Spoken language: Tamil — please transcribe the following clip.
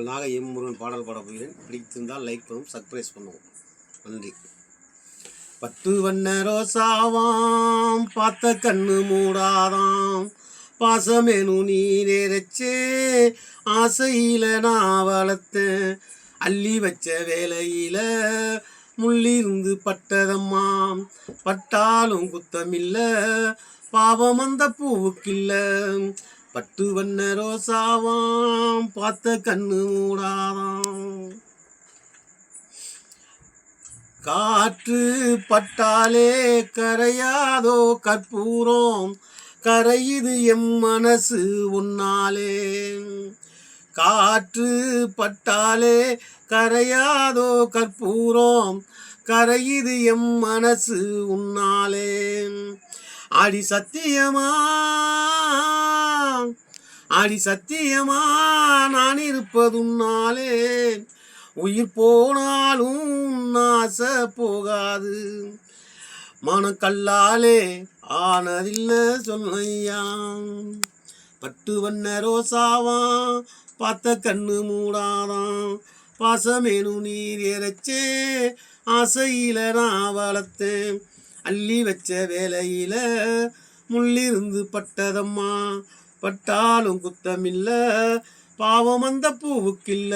நாகை எம் முருகன் பாடல் பாட போகிறேன். பிடித்திருந்தால் லைக் பண்ணுவோம், சப்ஸ்கிரைப் பண்ணுவோம். நன்றி. பட்டு வண்ண ரோசாவாம் பார்த்த கண்ணு மூடாதாம், பாசமேனு நீ நேரச்சே ஆசையில நான் வளர்த்தேன், அள்ளி வச்ச வேலையில முள்ளிருந்து பட்டதம்மாம், பட்டாலும் குத்தமில்ல பாவம் அந்த பூவுக்கில்ல. பட்டு வண்ண ரோசாவாம் பார்த்த கண்ணு மூடாதாம். காற்று பட்டாலே கரையாதோ கற்பூரம், கரையுது எம் மனசு உன்னாலே. காற்று பட்டாலே கரையாதோ கற்பூரம், கரையுது எம் மனசு உன்னாலே. அடி சத்தியமா அடி சத்தியமா நான் இருப்பதுன்னாலே, உயிர் போனாலும் ஆசை போகாது, மனக்கல்லாலே ஆனதில்ல சொல்லையா. பட்டு வண்ண ரோசாவாம் பார்த்த கண்ணு மூடாதான், பாசமேனு நீர் எறச்சே ஆசையில நான் வளர்த்தேன், அள்ளி வச்ச வேலையில முள்ளிருந்து பட்டதம்மா, பட்டாலும் குத்தமில்ல பாவம் அந்த பூவுக்கில்ல.